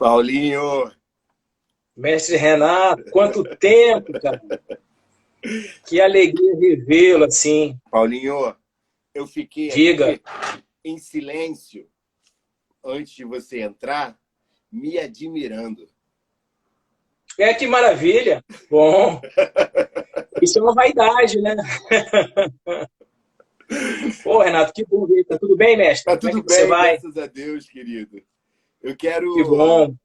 Paulinho, Mestre Renato, quanto tempo, cara. Que alegria revê-lo assim. Paulinho, eu fiquei Diga. aqui em silêncio antes de você entrar, me admirando. Que maravilha. Bom, isso é uma vaidade, né? Ô, Renato, que bom ver. Tá tudo bem, mestre? Tá Como é tudo que você bem, vai? graças a Deus, querido. Eu Que quero bom.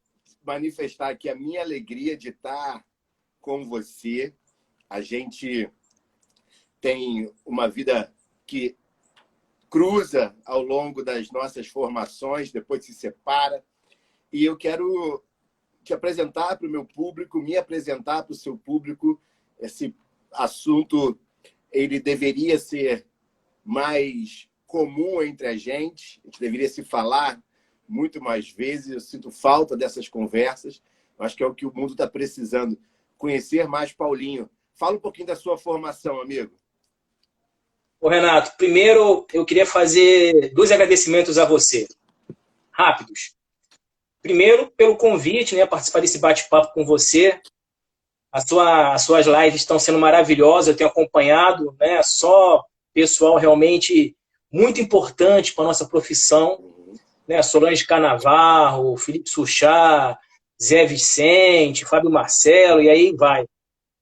manifestar aqui a minha alegria de estar com você. A gente tem uma vida que cruza ao longo das nossas formações, depois se separa. E eu quero te apresentar para o meu público, me apresentar para o seu público. Esse assunto ele deveria ser mais comum entre a gente deveria se falar muito mais vezes. Eu sinto falta dessas conversas. Eu acho que é o que o mundo está precisando, conhecer mais Paulinho. Fala um pouquinho da sua formação, amigo. Ô, Renato, primeiro eu queria fazer 2 agradecimentos a você, rápidos. Primeiro, pelo convite, né, participar desse bate-papo com você. As suas lives estão sendo maravilhosas, eu tenho acompanhado, né, só pessoal realmente muito importante para a nossa profissão, né, Solange Canavarro, Felipe Suchá, Zé Vicente, Fábio Marcelo, e aí vai.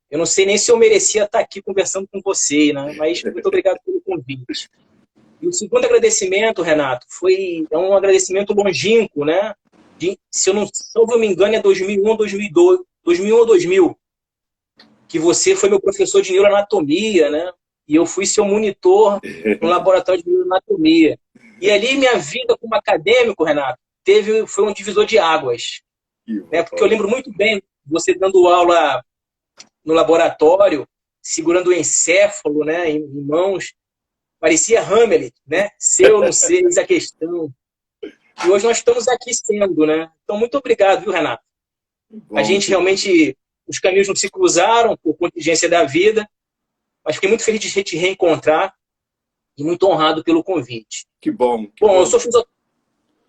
Eu não sei nem se eu merecia estar aqui conversando com você, né, mas muito obrigado pelo convite. E o segundo agradecimento, Renato, é um agradecimento longínquo, né? Se eu não me engano, é 2001, 2002, 2001 ou 2000, que você foi meu professor de neuroanatomia, né? E eu fui seu monitor no laboratório de neuroanatomia. E ali minha vida como acadêmico, Renato, foi um divisor de águas, né? Porque eu lembro muito bem você dando aula no laboratório, segurando o encéfalo, né, em mãos. Parecia Hamlet, né? Ser ou não ser, eis a questão. E hoje nós estamos aqui sendo, né? Então, muito obrigado, viu, Renato? A gente realmente, os caminhos não se cruzaram por contingência da vida, mas fiquei muito feliz de te reencontrar e muito honrado pelo convite. Que bom. Bom,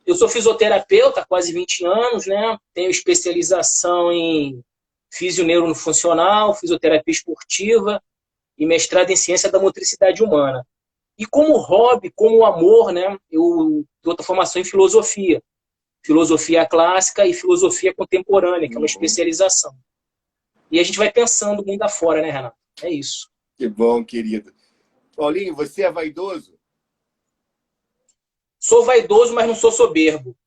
eu sou fisioterapeuta há quase 20 anos, né? Tenho especialização em fisioneurofuncional, fisioterapia esportiva e mestrado em ciência da motricidade humana. E como hobby, como amor, né, eu tenho outra formação em filosofia. Filosofia clássica e filosofia contemporânea, que é uma especialização. E a gente vai pensando o mundo afora, né, Renato? É isso. Que bom, querido. Paulinho, você é vaidoso? Sou vaidoso, mas não sou soberbo.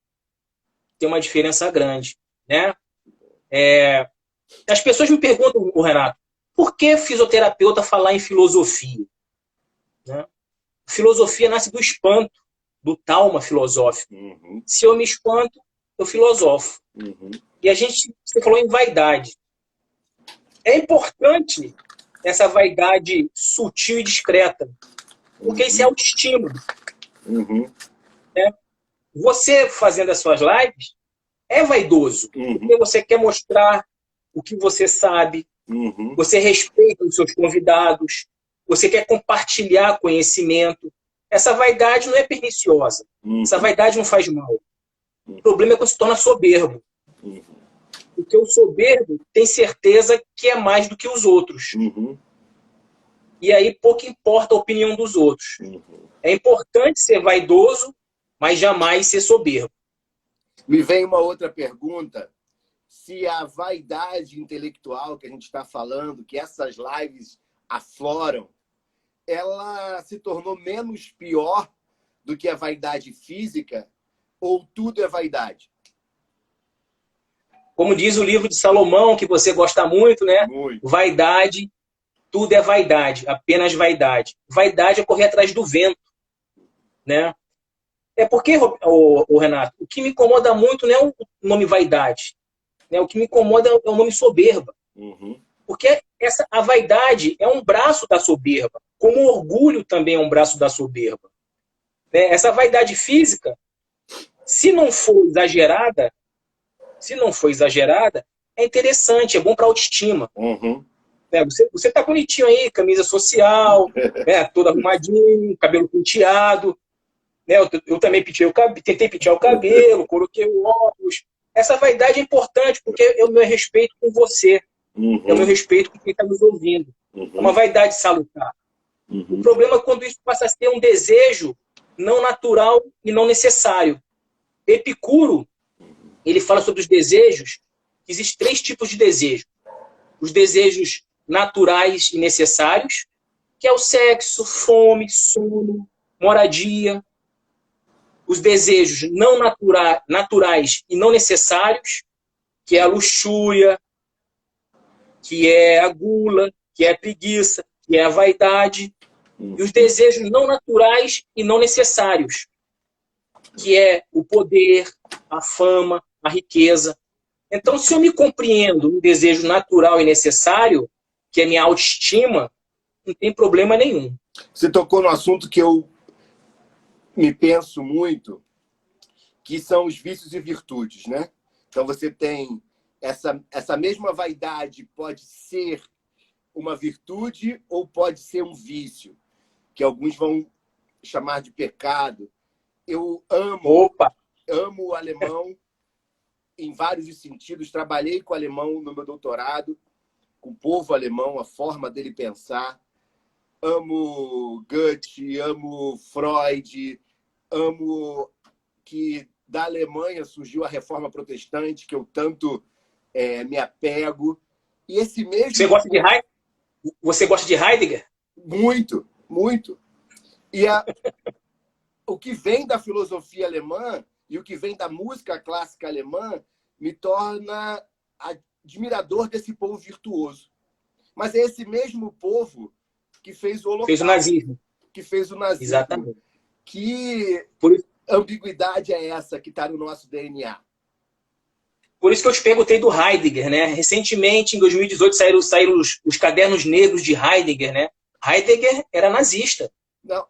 Tem uma diferença grande, né? As pessoas me perguntam, Renato, por que fisioterapeuta falar em filosofia? Né? Filosofia nasce do espanto, do trauma filosófico. Se eu me espanto, eu filosofo. E você falou em vaidade. É importante essa vaidade sutil e discreta, porque isso é autoestima. Né? Você fazendo as suas lives é vaidoso, porque você quer mostrar o que você sabe, você respeita os seus convidados, você quer compartilhar conhecimento. Essa vaidade não é perniciosa. Essa vaidade não faz mal. O problema é quando se torna soberbo. Porque o soberbo tem certeza que é mais do que os outros. E aí pouco importa a opinião dos outros. É importante ser vaidoso, mas jamais ser soberbo. Me vem uma outra pergunta. Se a vaidade intelectual que a gente está falando, que essas lives afloram, ela se tornou menos pior do que a vaidade física, ou tudo é vaidade? Como diz o livro de Salomão, que você gosta muito, né? Muito. Vaidade, tudo é vaidade, apenas vaidade. Vaidade é correr atrás do vento, né? É porque, Renato, o que me incomoda muito não é o nome vaidade, né? O que me incomoda é o nome soberba. Porque a vaidade é um braço da soberba, como o orgulho também é um braço da soberba. Né? Essa vaidade física, se não for exagerada, é interessante, é bom para a autoestima. Né? Você tá bonitinho aí, camisa social, né? Todo arrumadinho, cabelo penteado. Né? Eu também tentei pentear o cabelo, coloquei o óculos. essa vaidade é importante, porque é o meu respeito com você. É o meu respeito com quem está nos ouvindo. É uma vaidade salutar. O problema é quando isso passa a ser um desejo não natural e não necessário. Epicuro, ele fala sobre os desejos. Existem 3 tipos de desejo. Os desejos naturais e necessários, que é o sexo, fome, sono, moradia. Os desejos não naturais e não necessários, que é a luxúria, que é a gula, que é a preguiça, que é a vaidade. E os desejos não naturais e não necessários, que é o poder, a fama, a riqueza. Então, se eu me compreendo no desejo natural e necessário, que é minha autoestima, não tem problema nenhum. Você tocou no assunto que eu me penso muito, que são os vícios e virtudes, né? Então, você tem essa mesma vaidade, pode ser uma virtude ou pode ser um vício, que alguns vão chamar de pecado. Eu amo o alemão em vários sentidos. Trabalhei com o alemão no meu doutorado, com o povo alemão, a forma dele pensar. Amo Goethe, amo Freud, amo que da Alemanha surgiu a Reforma Protestante, que eu tanto me apego. E esse mesmo... Você gosta de Heidegger? Muito, muito. E o que vem da filosofia alemã e o que vem da música clássica alemã me torna admirador desse povo virtuoso. Mas é esse mesmo povo que fez o Holocausto. Fez o nazismo. Que fez o nazismo. Exatamente. Que ambiguidade é essa que está no nosso DNA? Por isso que eu te perguntei do Heidegger, né? Recentemente, em 2018, saíram os cadernos negros de Heidegger, né? Heidegger era nazista. Não,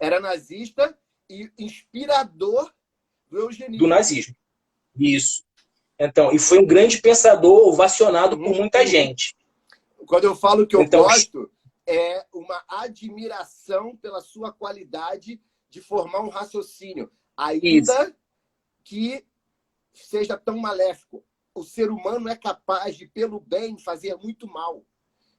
era nazista e inspirador do eugenismo. Do nazismo. Isso. Então, e foi um grande pensador ovacionado por muita gente. Quando eu falo que eu gosto, é uma admiração pela sua qualidade de formar um raciocínio, ainda que seja tão maléfico. O ser humano é capaz de, pelo bem, fazer muito mal.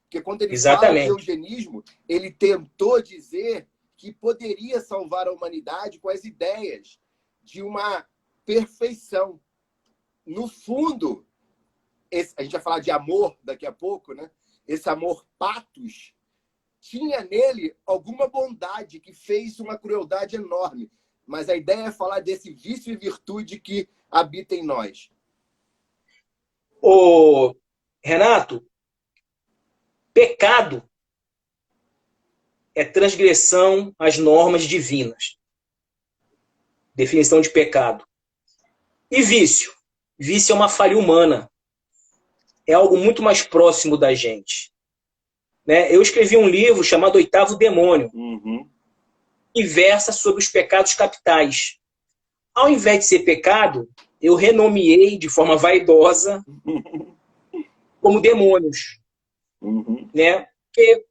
Porque quando ele fala de eugenismo, ele tentou dizer que poderia salvar a humanidade com as ideias de uma perfeição. No fundo, a gente vai falar de amor daqui a pouco, né? Esse amor patos tinha nele alguma bondade que fez uma crueldade enorme. Mas a ideia é falar desse vício e virtude que habita em nós. Ô, Renato, pecado é transgressão às normas divinas. Definição de pecado. E vício? Vício é uma falha humana. É algo muito mais próximo da gente. Né? Eu escrevi um livro chamado Oitavo Demônio, que versa sobre os pecados capitais. Ao invés de ser pecado, eu renomeei de forma vaidosa como demônios. Né? Porque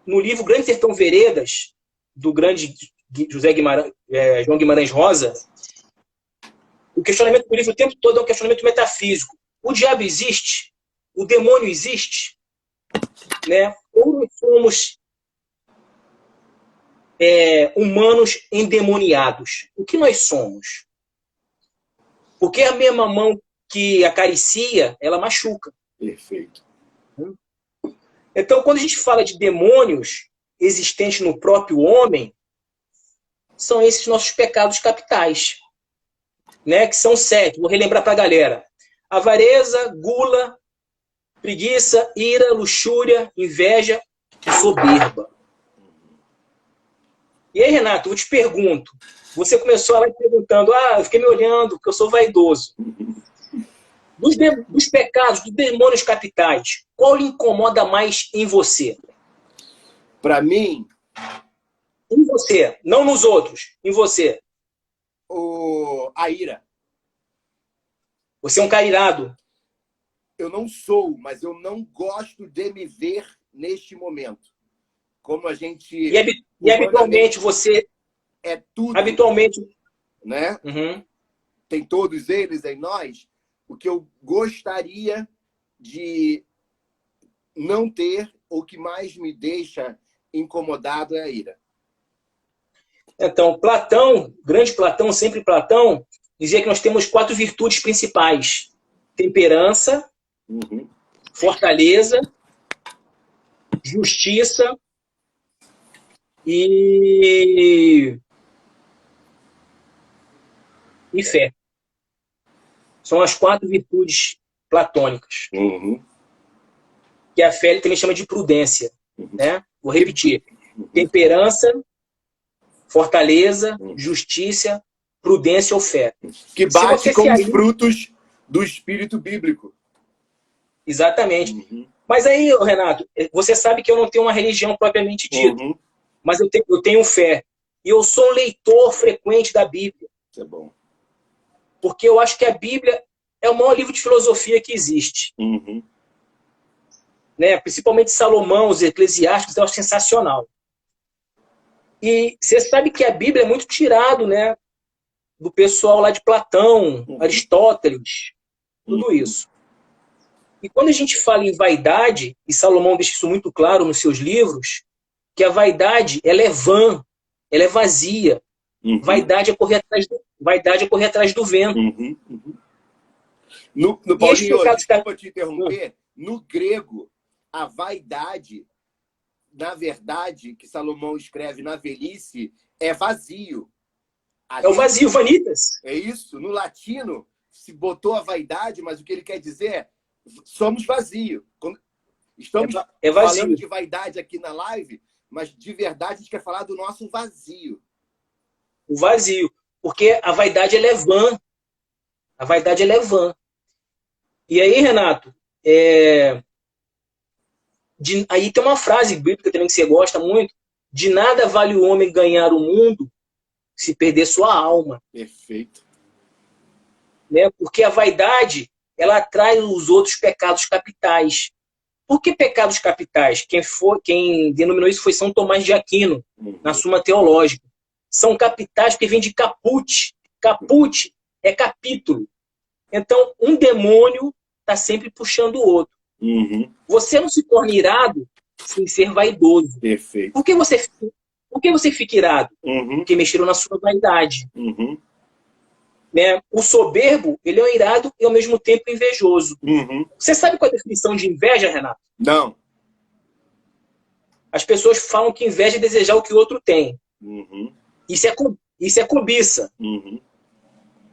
no livro Grande Sertão Veredas, do grande João Guimarães Rosa, o questionamento do livro o tempo todo é um questionamento metafísico. O diabo existe? O demônio existe? Né? Ou nós somos humanos endemoniados? O que nós somos? Porque a mesma mão que acaricia, ela machuca. Perfeito. Então, quando a gente fala de demônios existentes no próprio homem, são esses nossos pecados capitais, né? Que são 7. Vou relembrar para a galera. Avareza, gula, preguiça, ira, luxúria, inveja e soberba. E aí, Renato, eu te pergunto. Você começou lá perguntando, eu fiquei me olhando porque eu sou vaidoso. Dos pecados, dos demônios capitais, qual lhe incomoda mais em você? Para mim... Em você, não nos outros. Em você. A ira. Você é um cara irado. Eu não sou, mas eu não gosto de me ver neste momento. Como a gente... E habitualmente você... É tudo. Habitualmente... Né? tem todos eles em nós, o que eu gostaria de não ter, o que mais me deixa incomodado é a ira. Então, Platão, grande Platão, sempre Platão, dizia que nós temos 4 virtudes principais: temperança, fortaleza, justiça e fé. São as 4 virtudes platônicas. Que a fé ele também chama de prudência. Né? Vou repetir. Temperança, fortaleza, justiça, prudência ou fé. Que bate com os frutos do espírito bíblico. Exatamente. Mas aí, Renato, você sabe que eu não tenho uma religião propriamente dita, mas eu tenho fé. E eu sou um leitor frequente da Bíblia. Isso é bom. Porque eu acho que a Bíblia é o maior livro de filosofia que existe. Né? Principalmente Salomão, os Eclesiásticos, eu acho sensacional. E você sabe que a Bíblia é muito tirado, né, do pessoal lá de Platão, Aristóteles, tudo isso. E quando a gente fala em vaidade, e Salomão deixa isso muito claro nos seus livros, que a vaidade ela é vã, ela é vazia. Vaidade é correr atrás do vento. No Paulinho, desculpa te interromper, no grego, a vaidade, na verdade, que Salomão escreve na velhice, é vazio. É o vazio, vanitas. É isso. No latino, se botou a vaidade, mas o que ele quer dizer é somos vazio. Estamos falando de vaidade aqui na live, mas de verdade a gente quer falar do nosso vazio. O vazio. Porque a vaidade ela é vã. A vaidade ela é vã. E aí, Renato, aí tem uma frase bíblica também que você gosta muito: de nada vale o homem ganhar o mundo se perder sua alma. Perfeito. Né? Porque a vaidade, ela atrai os outros pecados capitais. Por que pecados capitais? Quem denominou isso foi São Tomás de Aquino, na Suma Teológica. São capitais porque vem de caput. Caput é capítulo. Então, um demônio está sempre puxando o outro. Você não se torna irado sem ser vaidoso. Perfeito. Por que você fica irado? Porque mexeram na sua vaidade. Né? O soberbo, ele é um irado e ao mesmo tempo invejoso. Você sabe qual é a definição de inveja, Renato? Não. As pessoas falam que inveja é desejar o que o outro tem. Isso é cobiça.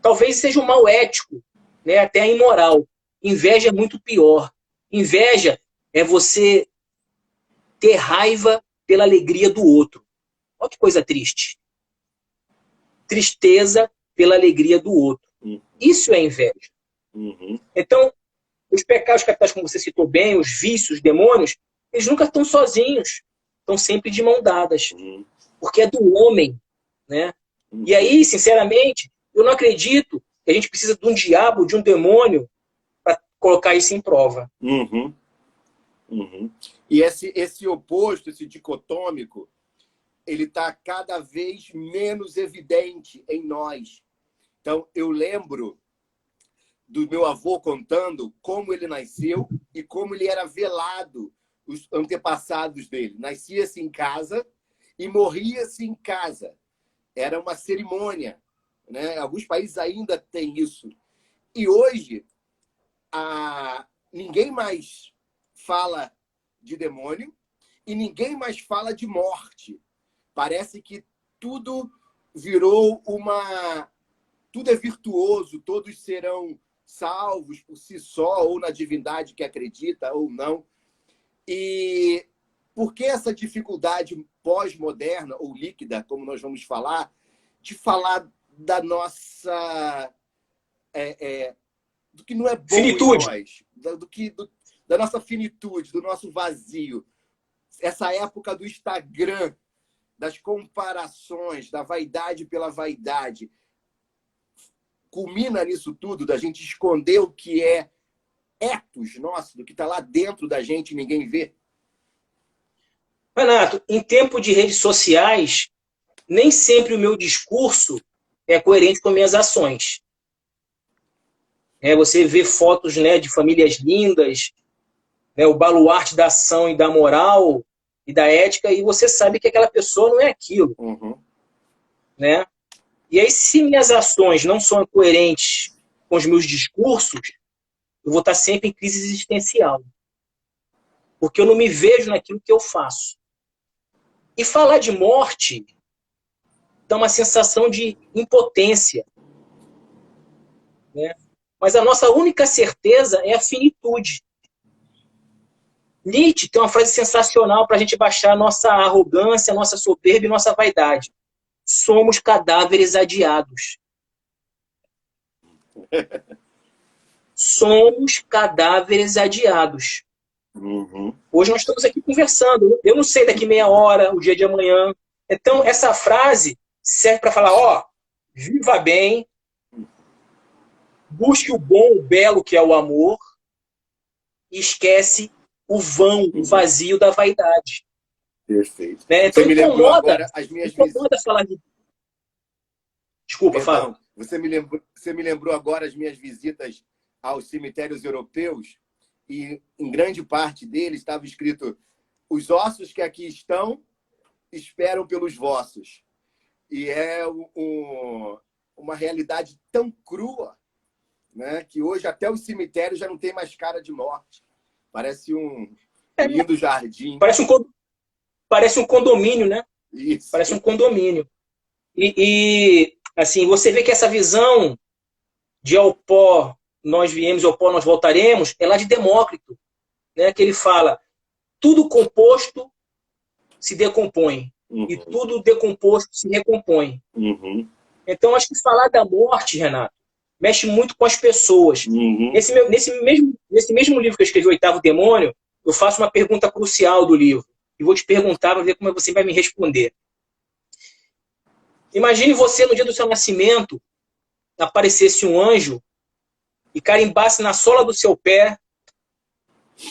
Talvez seja um mal ético, né? Até imoral. Inveja é muito pior. Inveja é você ter raiva pela alegria do outro. Olha que coisa triste. Tristeza pela alegria do outro. Isso é inveja. Então, os pecados capitais, como você citou bem, os vícios, os demônios, eles nunca estão sozinhos. Estão sempre de mão dadas. Porque é do homem. Né? E aí, sinceramente, eu não acredito que a gente precisa de um diabo, de um demônio, para colocar isso em prova. E esse oposto, esse dicotômico, ele está cada vez menos evidente em nós. Então, eu lembro do meu avô contando como ele nasceu e como ele era velado, os antepassados dele. Nascia-se em casa e morria-se em casa. Era uma cerimônia. Né? Alguns países ainda têm isso. E hoje, ninguém mais fala de demônio e ninguém mais fala de morte. Parece que tudo virou tudo é virtuoso, todos serão salvos por si só, ou na divindade que acredita, ou não. E por que essa dificuldade pós-moderna, ou líquida, como nós vamos falar, de falar da nossa... do que não é bom finitude. em nós, da nossa finitude, do nosso vazio. Essa época do Instagram, das comparações, da vaidade pela vaidade, culmina nisso tudo, da gente esconder o que é ethos nosso, do que está lá dentro da gente e ninguém vê. Renato, em tempo de redes sociais, nem sempre o meu discurso é coerente com minhas ações. Você vê fotos, né, de famílias lindas, né, o baluarte da ação e da moral e da ética, e você sabe que aquela pessoa não é aquilo. Uhum. Né? E aí, se minhas ações não são coerentes com os meus discursos, eu vou estar sempre em crise existencial. Porque eu não me vejo naquilo que eu faço. E falar de morte dá uma sensação de impotência. Né? Mas a nossa única certeza é a finitude. Nietzsche tem uma frase sensacional para a gente baixar a nossa arrogância, a nossa soberba e nossa vaidade. Somos cadáveres adiados. Somos cadáveres adiados. Uhum. Hoje nós estamos aqui conversando. Eu não sei daqui meia hora, o dia de amanhã. Então, essa frase serve para falar, ó, viva bem, busque o bom, o belo que é o amor, e esquece o vão, o vazio da vaidade. Perfeito. Né? Então, Você me lembrou agora as minhas visitas. Falar de... Desculpa, Perdão, fala. você me lembrou agora as minhas visitas aos cemitérios europeus, e em grande parte deles estava escrito: os ossos que aqui estão esperam pelos vossos. E é uma realidade tão crua, né, que hoje até os cemitérios já não tem mais cara de morte. Parece um lindo jardim. Parece um condomínio, né? Isso. Parece um condomínio. E assim, você vê que essa visão de ao pó nós viemos, ao pó nós voltaremos, é lá de Demócrito, né? Que ele fala, tudo composto se decompõe, e tudo decomposto se recompõe. Uhum. Então, acho que falar da morte, Renato, mexe muito com as pessoas. Uhum. Nesse mesmo livro que eu escrevi, O Oitavo Demônio, eu faço uma pergunta crucial do livro, e vou te perguntar para ver como você vai me responder. Imagine você, no dia do seu nascimento, aparecesse um anjo e carimbasse na sola do seu pé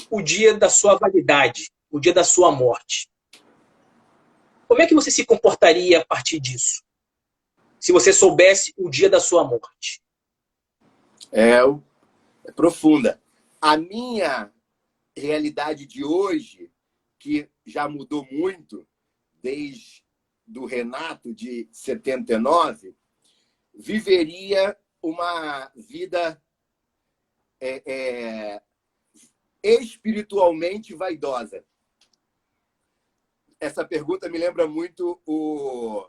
o dia da sua validade, o dia da sua morte. Como é que você se comportaria a partir disso? Se você soubesse o dia da sua morte? É profunda. A minha realidade de hoje, que já mudou muito, desde do Renato de 79, viveria uma vida espiritualmente vaidosa. Essa pergunta me lembra muito o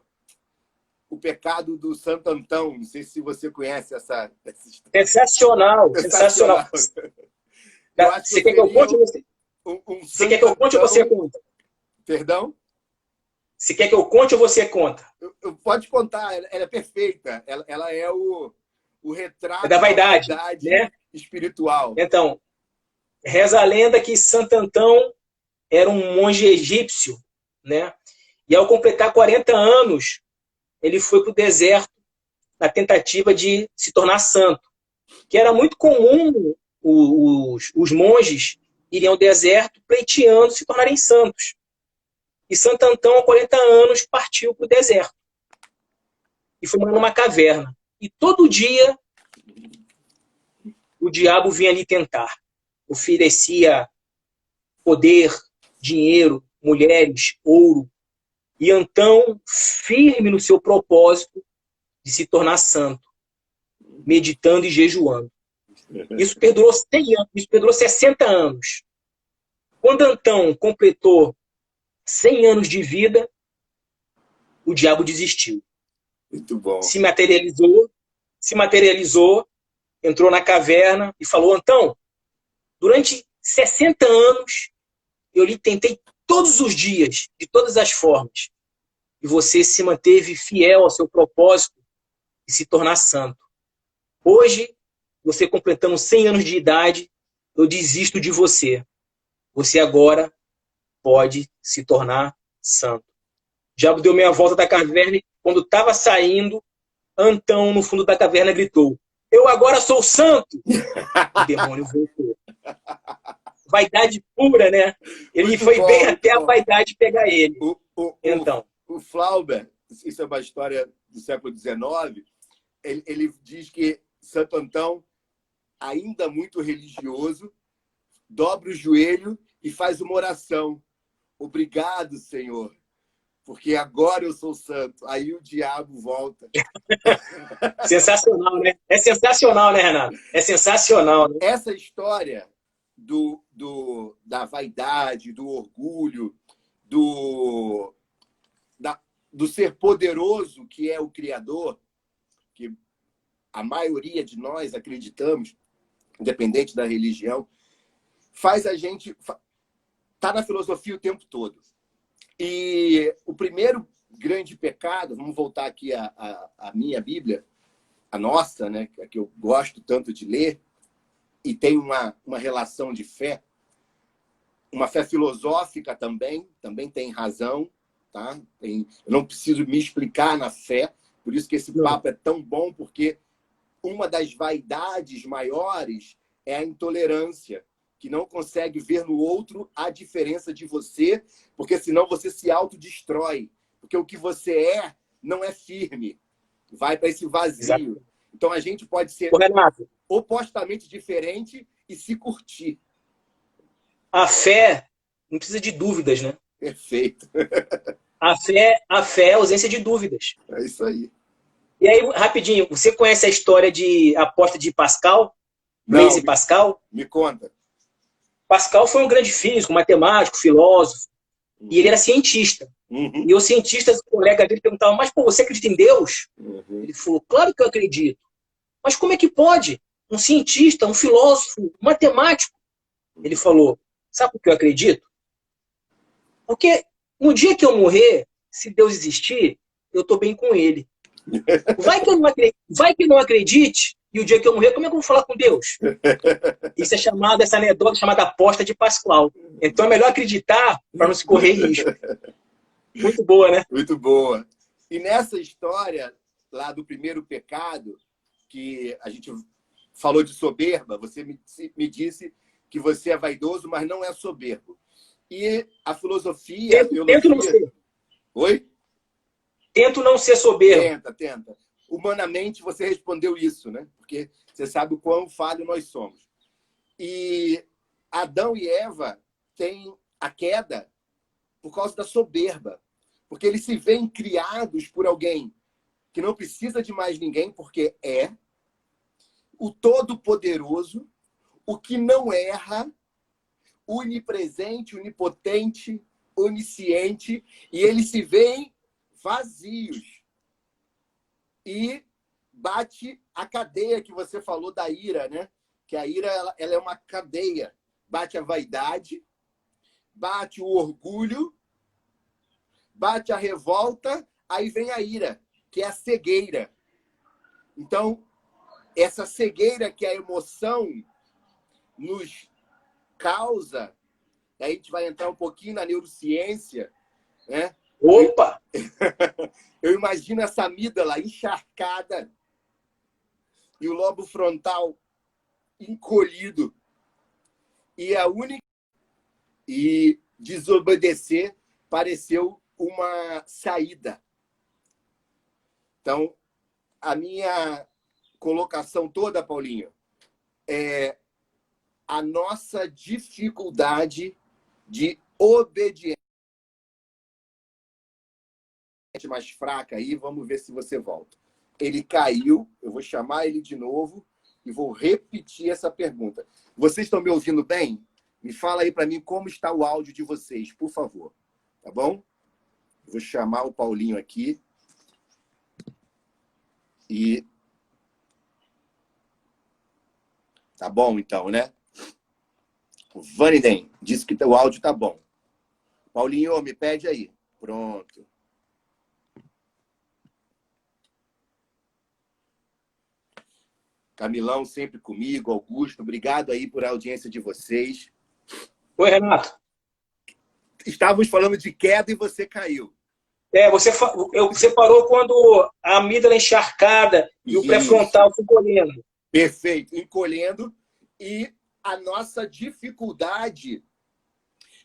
pecado do Santo Antão. Não sei se você conhece essa história. Sensacional. Eu acho que você quer que eu conte ou você... Você quer que eu conte ou você conta? Perdão? Você quer que eu conte ou você conta? Pode contar, ela é perfeita. Ela é o retrato da vaidade, né? Espiritual. Então, reza a lenda que Santo Antão era um monge egípcio, né? E ao completar 40 anos, ele foi para o deserto na tentativa de se tornar santo. Que era muito comum os monges irem ao deserto pleiteando se tornarem santos. E Santo Antão, aos 40 anos, partiu para o deserto. E foi morar numa caverna. E todo dia o diabo vinha ali tentar. Oferecia poder, dinheiro, mulheres, ouro. E Antão, firme no seu propósito de se tornar santo, meditando e jejuando. Isso perdurou 100 anos, isso perdurou 60 anos. Quando Antão completou 100 anos de vida, o diabo desistiu. Muito bom. Se materializou, entrou na caverna e falou: Antão, durante 60 anos eu lhe tentei todos os dias, de todas as formas, e você se manteve fiel ao seu propósito de se tornar santo. Hoje, você completando 100 anos de idade, eu desisto de você. Você agora pode se tornar santo. O diabo deu meia volta da caverna e, quando estava saindo, Antão, no fundo da caverna, gritou: eu agora sou santo! O demônio voltou. Vaidade pura, né? Ele muito foi bom, bem até bom. A vaidade pegar ele. O Flauber, isso é uma história do século XIX, ele diz que Santo Antão ainda muito religioso, dobra o joelho e faz uma oração. Obrigado, Senhor, porque agora eu sou santo. Aí o diabo volta. Sensacional, né? É sensacional, né, Renato? É sensacional, né? Essa história da vaidade, do orgulho, do ser poderoso que é o Criador, que a maioria de nós acreditamos, independente da religião, faz a gente... Está na filosofia o tempo todo. E o primeiro grande pecado, vamos voltar aqui à minha Bíblia, a nossa, né, que eu gosto tanto de ler, e tem uma relação de fé, uma fé filosófica também tem razão, tá? Eu não preciso me explicar na fé, por isso que esse papo é tão bom, porque uma das vaidades maiores é a intolerância, que não consegue ver no outro a diferença de você, porque senão você se autodestrói. Porque o que você é não é firme, vai para esse vazio. Exato. Então a gente pode ser opostamente diferente e se curtir. A fé não precisa de dúvidas, né? Perfeito. A fé é ausência de dúvidas. É isso aí. E aí, rapidinho, você conhece a história de aposta de Pascal? Blaise Pascal? Me conta. Pascal foi um grande físico, matemático, filósofo, e ele era cientista. Uhum. E os cientistas, o colega dele perguntavam, mas pô, você acredita em Deus? Uhum. Ele falou, claro que eu acredito. Mas como é que pode? Um cientista, um filósofo, um matemático. Ele falou, sabe por que eu acredito? Porque no dia que eu morrer, se Deus existir, eu estou bem com ele. Vai que eu não acredite, e o dia que eu morrer, como é que eu vou falar com Deus? Isso é chamado, essa anedota chamada aposta de Pascal. Então é melhor acreditar para não se correr risco. Muito boa, né? Muito boa. E nessa história lá do primeiro pecado, que a gente falou de soberba, você me disse que você é vaidoso, mas não é soberbo. E a filosofia... Tento não ser. Oi? Tento não ser soberbo. Tenta. Humanamente, você respondeu isso, né? Porque você sabe o quão falho nós somos. E Adão e Eva têm a queda por causa da soberba. Porque eles se veem criados por alguém que não precisa de mais ninguém, porque é o Todo-Poderoso, o que não erra, onipresente, onipotente, onisciente, e eles se veem vazios. E bate a cadeia que você falou da ira, né? Que a ira ela é uma cadeia. Bate a vaidade, bate o orgulho, bate a revolta, aí vem a ira, que é a cegueira. Então, essa cegueira que a emoção nos causa, aí a gente vai entrar um pouquinho na neurociência, né? Opa! Eu imagino essa amígdala encharcada e o lobo frontal encolhido. E desobedecer pareceu uma saída. Então, a minha colocação toda, Paulinho, é a nossa dificuldade de obediência. Mais fraca aí, vamos ver se você volta. Ele caiu, eu vou chamar ele de novo e vou repetir essa pergunta. Vocês estão me ouvindo bem? Me fala aí para mim como está o áudio de vocês, por favor. Tá bom? Vou chamar o Paulinho aqui. E... Tá bom, então, né? O Vaniden disse que o áudio tá bom. Paulinho, me pede aí. Pronto. Camilão sempre comigo, Augusto, obrigado aí por a audiência de vocês. Oi, Renato. Estávamos falando de queda e você caiu. Você parou quando a amígdala encharcada e o pré-frontal ficou encolhendo. Perfeito, encolhendo. E a nossa dificuldade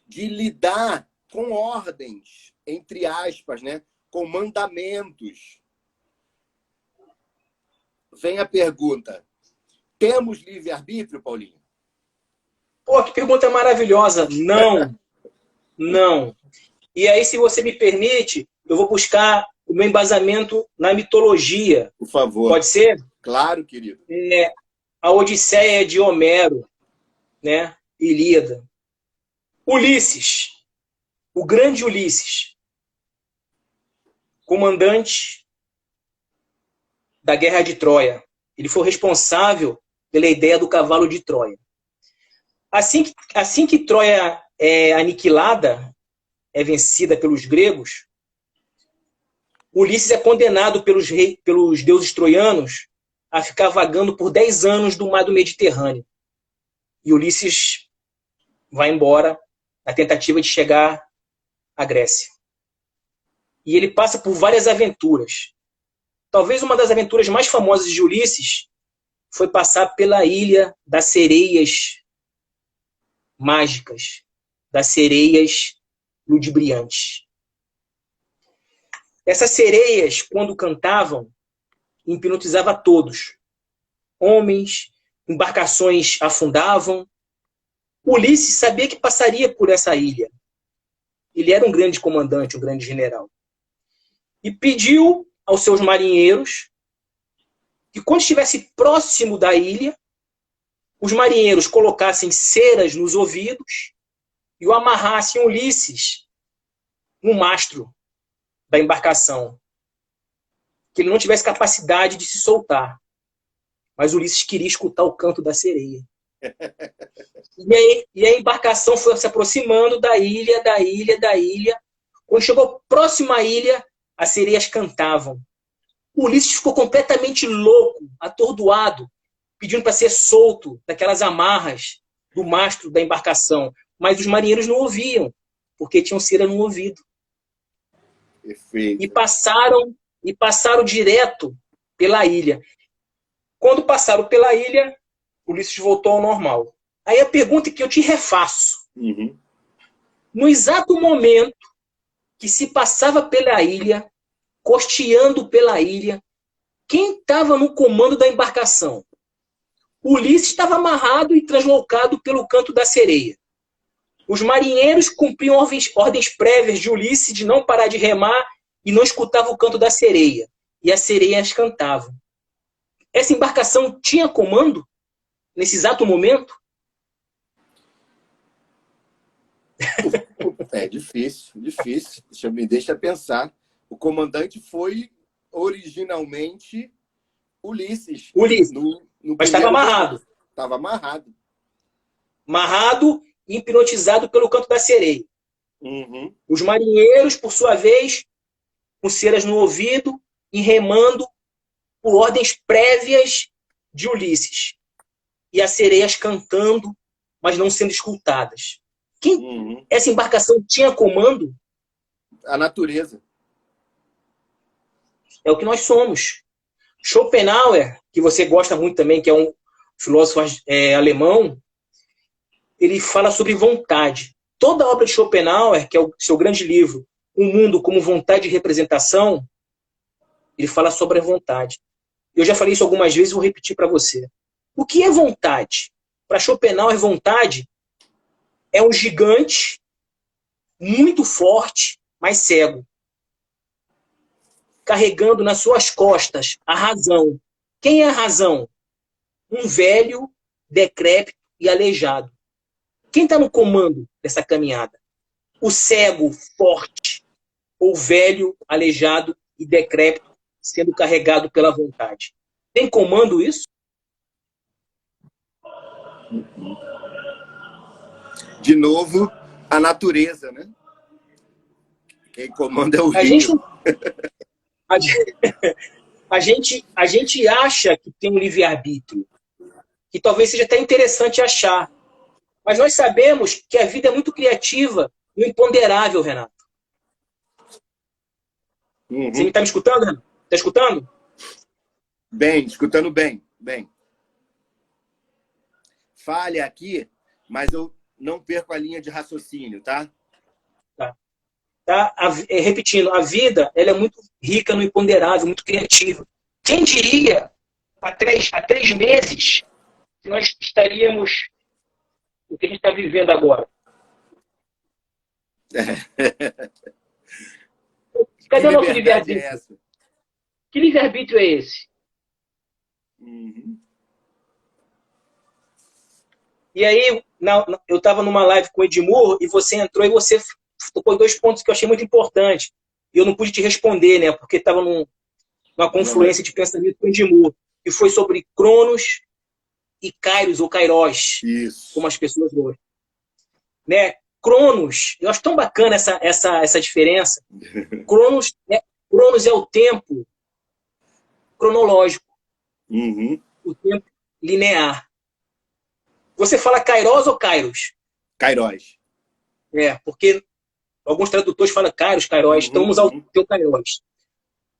de lidar com ordens, entre aspas, né? Com mandamentos. Vem a pergunta. Temos livre-arbítrio, Paulinho? Pô, que pergunta maravilhosa. Não, não. E aí, se você me permite, eu vou buscar o meu embasamento na mitologia. Por favor. Pode ser? Claro, querido. A Odisseia de Homero, né? Ilíada. Ulisses, o grande Ulisses, comandante da Guerra de Troia. Ele foi responsável pela ideia do cavalo de Troia. Assim que Troia é aniquilada, é vencida pelos gregos, Ulisses é condenado pelos deuses troianos a ficar vagando por 10 anos do mar do Mediterrâneo. E Ulisses vai embora na tentativa de chegar à Grécia. E ele passa por várias aventuras. Talvez uma das aventuras mais famosas de Ulisses foi passar pela ilha das sereias mágicas, das sereias ludibriantes. Essas sereias, quando cantavam, hipnotizavam todos. Homens, embarcações afundavam. Ulisses sabia que passaria por essa ilha. Ele era um grande comandante, um grande general. E pediu aos seus marinheiros que, quando estivesse próximo da ilha, os marinheiros colocassem ceras nos ouvidos e o amarrassem Ulisses no mastro da embarcação. Que ele não tivesse capacidade de se soltar. Mas Ulisses queria escutar o canto da sereia. E a embarcação foi se aproximando da ilha. Quando chegou próximo à ilha, as sereias cantavam. Ulisses ficou completamente louco, atordoado, pedindo para ser solto daquelas amarras do mastro da embarcação. Mas os marinheiros não ouviam, porque tinham cera no ouvido. Perfeito. E passaram direto pela ilha. Quando passaram pela ilha, Ulisses voltou ao normal. Aí a pergunta que eu te refaço. Uhum. No exato momento que se passava pela ilha, costeando pela ilha, quem estava no comando da embarcação? Ulisses estava amarrado e translocado pelo canto da sereia. Os marinheiros cumpriam ordens prévias de Ulisses de não parar de remar e não escutavam o canto da sereia. E as sereias cantavam. Essa embarcação tinha comando nesse exato momento? É difícil. Deixa pensar. O comandante foi originalmente Ulisses. Mas estava amarrado. Estava amarrado. Amarrado e hipnotizado pelo canto da sereia. Uhum. Os marinheiros, por sua vez, com ceras no ouvido e remando por ordens prévias de Ulisses. E as sereias cantando, mas não sendo escutadas. Essa embarcação tinha comando? A natureza. É o que nós somos. Schopenhauer, que você gosta muito também, que é um filósofo alemão, ele fala sobre vontade. Toda a obra de Schopenhauer, que é o seu grande livro, O Mundo como Vontade e Representação, ele fala sobre a vontade. Eu já falei isso algumas vezes e vou repetir para você. O que é vontade? Para Schopenhauer, vontade é um gigante muito forte, mas cego, carregando nas suas costas a razão. Quem é a razão? Um velho, decrépito e aleijado. Quem está no comando dessa caminhada? O cego, forte, ou velho, aleijado e decrépito, sendo carregado pela vontade. Tem comando isso? De novo, a natureza, né? Quem comanda é o rio. A gente acha que tem um livre-arbítrio, que talvez seja até interessante achar. Mas nós sabemos que a vida é muito criativa no imponderável, Renato. Uhum. Você está me escutando, Renato? Está escutando? Bem, escutando bem. Fale aqui, mas eu não perco a linha de raciocínio, tá? Tá? Repetindo, a vida ela é muito rica no imponderável, muito criativa. Quem diria, há três meses, se nós estaríamos o que a gente está vivendo agora. Cadê o nosso livre-arbítrio? É essa? Que livre-arbítrio é esse? Uhum. E aí, eu estava numa live com o Edmur e você entrou e você tocou em 2 pontos que eu achei muito importantes. E eu não pude te responder, né? Porque estava numa confluência de pensamento com o Edmur. E foi sobre Cronos e Kairos, ou Kairos, Isso. como as pessoas gostam. Né? Cronos, eu acho tão bacana essa diferença. Cronos é o tempo cronológico, Uhum. o tempo linear. Você fala Kairos ou Kairos? Kairos. Porque alguns tradutores falam Kairos, Kairos. Então vamos usar o teu Kairos.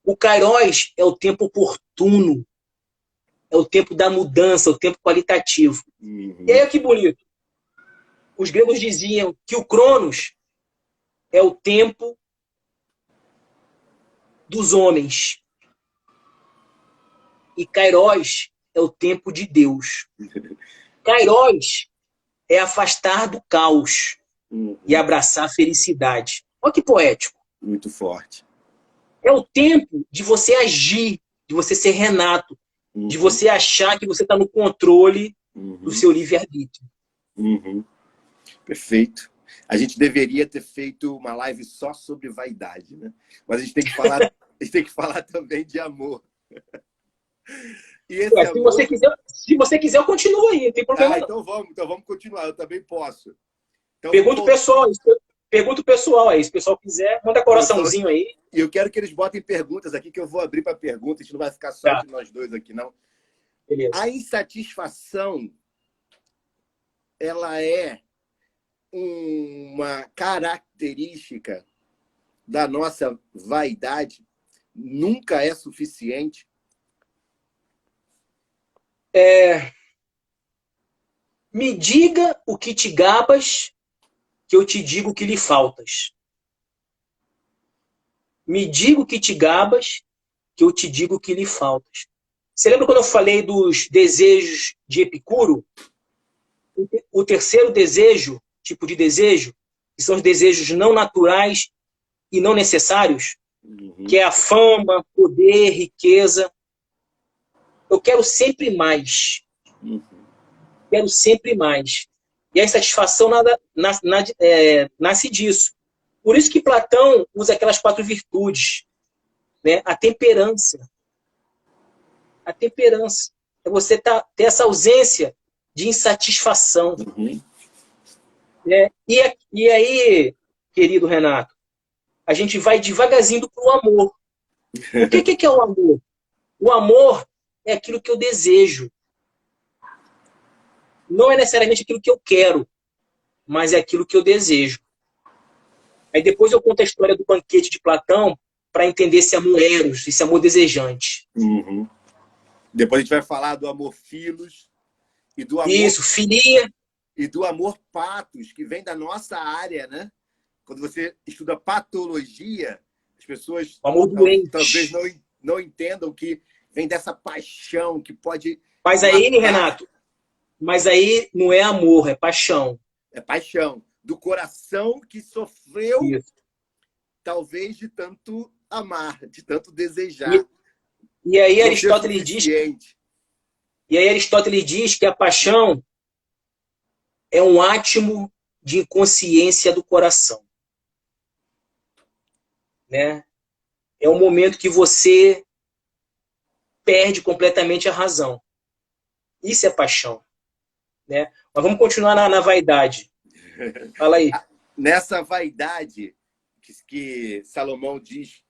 O Kairos é o tempo oportuno, é o tempo da mudança, o tempo qualitativo. Uhum. E aí que bonito. Os gregos diziam que o Cronos é o tempo dos homens. E Kairos é o tempo de Deus. Kairos é afastar do caos e abraçar a felicidade. Olha que poético. Muito forte. É o tempo de você agir, de você ser Renato, de você achar que você está no controle do seu livre-arbítrio. Perfeito. A gente deveria ter feito uma live só sobre vaidade, né? Mas a gente tem que falar, a gente tem que falar também de amor. E esse amor... se você quiser, eu continuo aí, não tem problema. Então vamos continuar, eu também posso. Então, Pergunta o pessoal aí, se o pessoal quiser, manda coraçãozinho aí. E eu quero que eles botem perguntas aqui, que eu vou abrir para perguntas, a gente não vai ficar só de nós dois aqui, não. Beleza. A insatisfação, ela é uma característica da nossa vaidade? Nunca é suficiente? Me diga o que te gabas, que eu te digo o que lhe faltas. Me diga o que te gabas, que eu te digo o que lhe faltas. Você lembra quando eu falei dos desejos de Epicuro? O terceiro desejo, tipo de desejo, que são os desejos não naturais e não necessários, que é a fama, poder, riqueza. Eu quero sempre mais. Quero sempre mais. E a insatisfação nasce disso. Por isso que Platão usa aquelas 4 virtudes. Né? A temperança. A temperança. É você ter essa ausência de insatisfação. Né? E aí, querido Renato, a gente vai devagarzinho para o amor. O que é o amor? O amor é aquilo que eu desejo. Não é necessariamente aquilo que eu quero, mas é aquilo que eu desejo. Aí depois eu conto a história do banquete de Platão para entender esse amor eros, esse amor desejante. Depois a gente vai falar do amor filos e do amor... Isso, filia. E do amor patos, que vem da nossa área, né? Quando você estuda patologia, as pessoas talvez não entendam que vem dessa paixão que pode... Mas aí, Renato, não é amor, é paixão. É paixão. Do coração que sofreu, talvez, de tanto amar, de tanto desejar. E aí Aristóteles diz que a paixão é um átimo de inconsciência do coração. Né? É um momento que você perde completamente a razão. Isso é paixão. Né? Mas vamos continuar na vaidade. Fala aí. Nessa vaidade que Salomão diz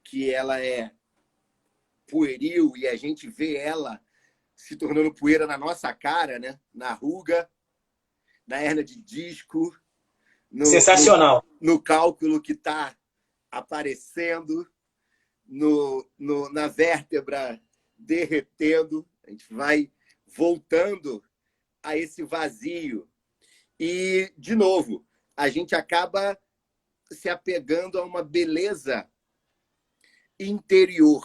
que ela é pueril e a gente vê ela se tornando poeira na nossa cara, né? Na ruga, na hernia de disco, sensacional. No cálculo que está aparecendo, na vértebra derretendo. A gente vai voltando a esse vazio. E, de novo, a gente acaba se apegando a uma beleza interior.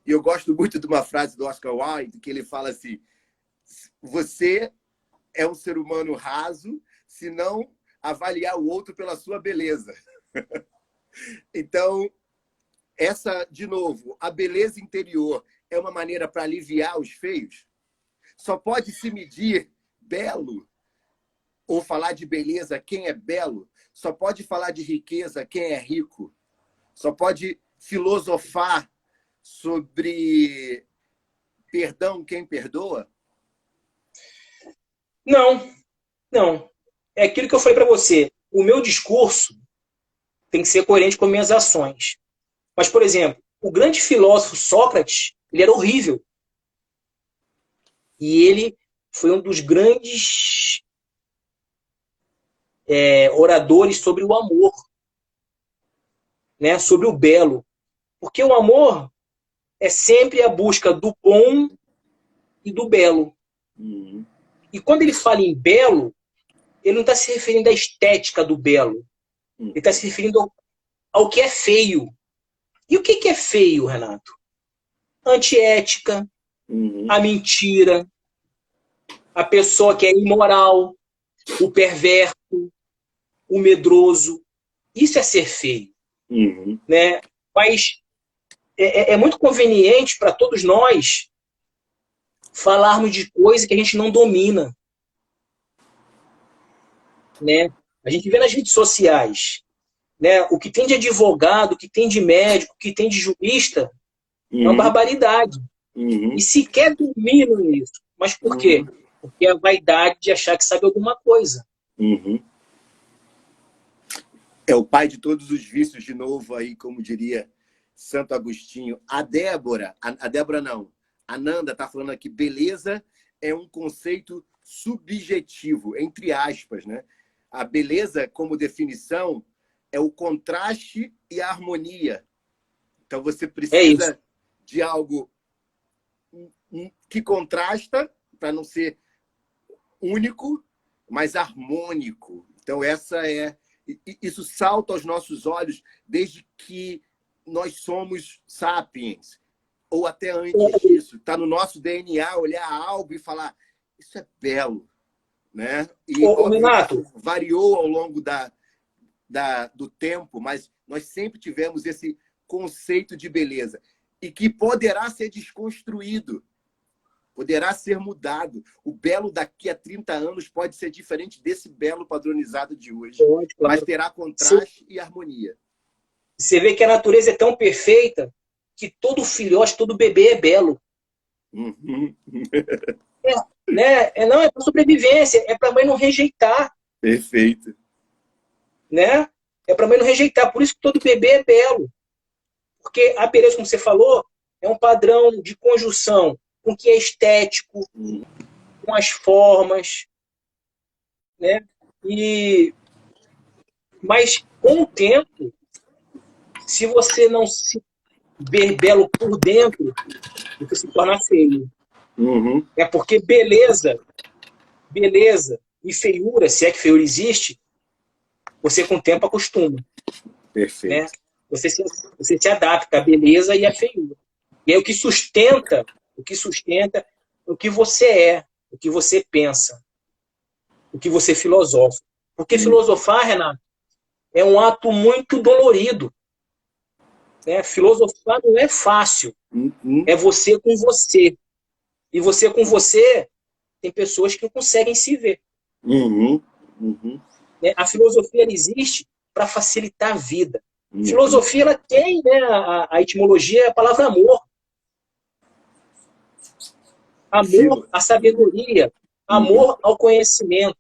E eu gosto muito de uma frase do Oscar Wilde, que ele fala assim: você é um ser humano raso se não avaliar o outro pela sua beleza. Então, de novo, a beleza interior é uma maneira para aliviar os feios? Só pode se medir belo ou falar de beleza quem é belo? Só pode falar de riqueza quem é rico? Só pode filosofar sobre perdão quem perdoa? Não, não. É aquilo que eu falei para você. O meu discurso tem que ser coerente com minhas ações. Mas, por exemplo, o grande filósofo Sócrates, ele era horrível. E ele foi um dos grandes oradores sobre o amor, né? Sobre o belo. Porque o amor é sempre a busca do bom e do belo. E quando ele fala em belo, ele não está se referindo à estética do belo. Ele está se referindo ao que é feio. E o que é feio, Renato? Antiética, a mentira, a pessoa que é imoral, o perverso, o medroso. Isso é ser feio. Né? Mas é muito conveniente para todos nós falarmos de coisa que a gente não domina. Né? A gente vê nas redes sociais, né? O que tem de advogado, o que tem de médico, o que tem de jurista, é uma barbaridade. E sequer dominam isso. Mas por quê? Porque é a vaidade de achar que sabe alguma coisa. É o pai de todos os vícios, de novo, aí, como diria Santo Agostinho. A Débora não, a Nanda está falando aqui, beleza é um conceito subjetivo, entre aspas, né? A beleza, como definição, é o contraste e a harmonia. Então, você precisa de algo que contrasta, para não ser único, mas harmônico. Então, isso salta aos nossos olhos desde que nós somos sapiens, ou até antes disso. Está no nosso DNA olhar algo e falar, isso é belo. Né? E Renato, variou ao longo do tempo, mas nós sempre tivemos esse conceito de beleza e que poderá ser desconstruído, poderá ser mudado. O belo daqui a 30 anos pode ser diferente desse belo padronizado de hoje, mas terá contraste e harmonia. Você vê que a natureza é tão perfeita que todo filhote, todo bebê é belo. Não, é para sobrevivência, é para a mãe não rejeitar. Perfeito. Né? É para a mãe não rejeitar, por isso que todo bebê é belo. Porque a beleza, como você falou, é um padrão de conjunção com o que é estético, com as formas. Né? Mas, com o tempo, se você não se ver belo por dentro, você se torna feio. É porque beleza e feiura, se é que feiura existe, você com o tempo acostuma. Perfeito. Né? Você se adapta à beleza e à feiura. E aí o que sustenta o que você é, o que você pensa, o que você filosofa. Porque filosofar, Renato, é um ato muito dolorido. Né? Filosofar não é fácil. É você com você. E você com você, tem pessoas que não conseguem se ver. Né? A filosofia ela existe para facilitar a vida. Filosofia ela tem, né, a etimologia é a palavra amor. Amor à sabedoria, amor ao conhecimento.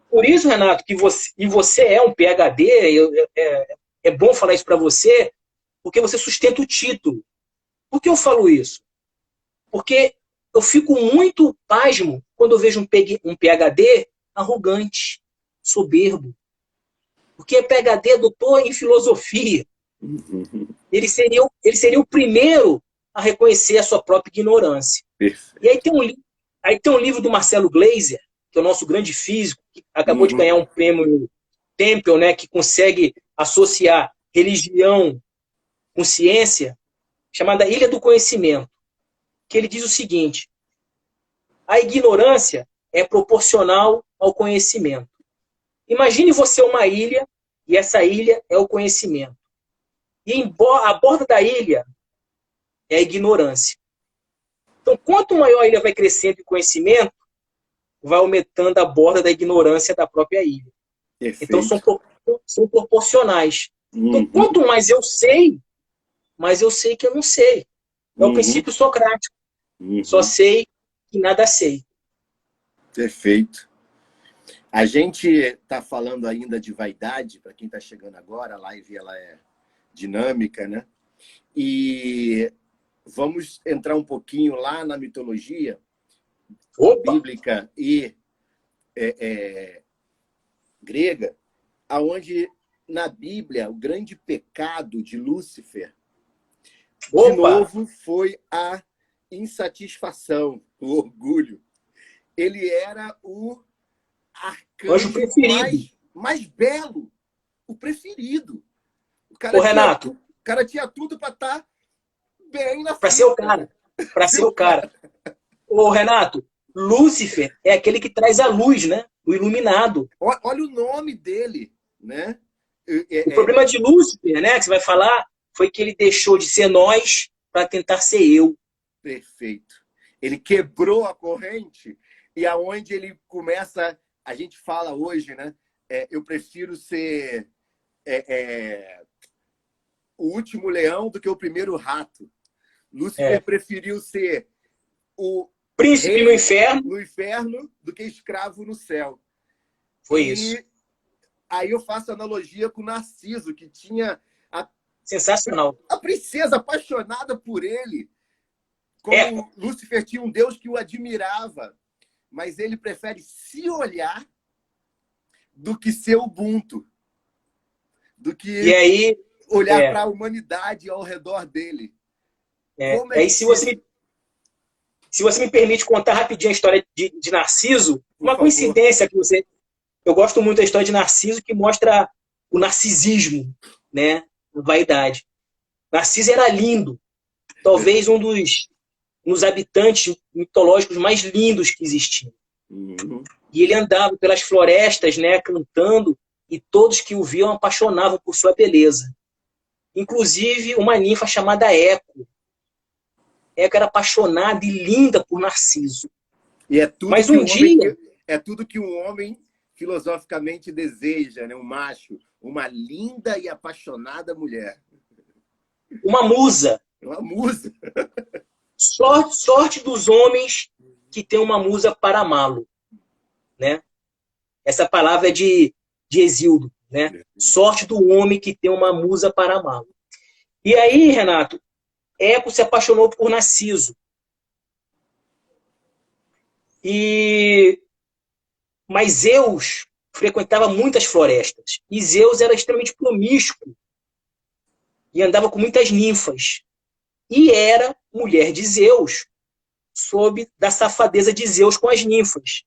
Por isso, Renato, que você é um PhD, é bom falar isso para você, porque você sustenta o título. Por que eu falo isso? Porque eu fico muito pasmo quando eu vejo um PhD arrogante, soberbo. Porque é PhD, doutor em filosofia. Ele seria o primeiro a reconhecer a sua própria ignorância. Perfeito. E aí tem um livro do Marcelo Gleiser, que é o nosso grande físico, que acabou de ganhar um prêmio Temple, né, que consegue associar religião com ciência, chamada Ilha do Conhecimento, que ele diz o seguinte: A ignorância é proporcional ao conhecimento. Imagine você uma ilha, e essa ilha é o conhecimento. E a borda da ilha é a ignorância. Então, quanto maior a ilha vai crescendo em conhecimento, vai aumentando a borda da ignorância da própria ilha. Perfeito. Então, são proporcionais. Então, Uhum. quanto mais eu sei que eu não sei. É o princípio socrático. Só sei que nada sei. Perfeito. A gente está falando ainda de vaidade, para quem está chegando agora, a live ela é dinâmica, né? E vamos entrar um pouquinho lá na mitologia bíblica e grega, aonde na Bíblia o grande pecado de Lúcifer, de novo, foi a insatisfação, o orgulho. Ele era o arcanjo mais belo, o preferido. O cara tinha tudo para estar bem na frente. Para ser o cara. Para ser o cara. Ô, Renato, Lúcifer é aquele que traz a luz, né? O iluminado. Olha o nome dele, né? O problema de Lúcifer, né, que você vai falar, foi que ele deixou de ser nós para tentar ser eu. Perfeito. Ele quebrou a corrente e aonde ele começa, a gente fala hoje, né? Eu prefiro ser o último leão do que o primeiro rato. Lúcifer preferiu ser o príncipe no inferno do que escravo no céu. Foi isso. Aí eu faço analogia com Narciso, que tinha sensacional. A princesa apaixonada por ele. Como Lúcifer tinha um Deus que o admirava, mas ele prefere se olhar do que ser Ubuntu, do que olhar para a humanidade ao redor dele. Se você me permite contar rapidinho a história de Narciso, uma coincidência que você... Eu gosto muito da história de Narciso, que mostra o narcisismo, né? A vaidade. Narciso era lindo. Talvez um dos habitantes mitológicos mais lindos que existiam. E ele andava pelas florestas, né, cantando, e todos que o viam apaixonavam por sua beleza. Inclusive uma ninfa chamada Eco. Eco era apaixonada e linda por Narciso. E é tudo mas um dia... É tudo que um homem filosoficamente deseja, né? Um macho. Uma linda e apaixonada mulher. Uma musa. Uma musa. Sorte dos homens que tem uma musa para amá-lo, né? Essa palavra é de Hesíodo, né? Sorte do homem que tem uma musa para amá-lo. E aí, Renato, Eco se apaixonou por Narciso. Mas Zeus frequentava muitas florestas. E Zeus era extremamente promíscuo. E andava com muitas ninfas. E era mulher de Zeus, soube da safadeza de Zeus com as ninfas.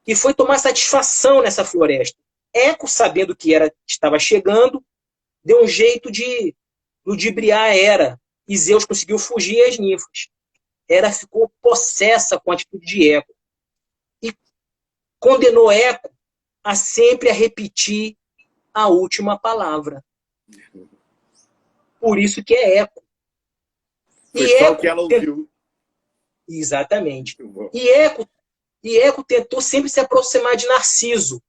E foi tomar satisfação nessa floresta. Eco, sabendo que estava chegando, deu um jeito de ludibriar a Hera. E Zeus conseguiu fugir às ninfas. Hera ficou possessa com a atitude de Eco. E condenou Eco a sempre repetir a última palavra. Por isso que é Eco. Foi só o que ela ouviu. Exatamente. E Eco tentou sempre se aproximar de Narciso.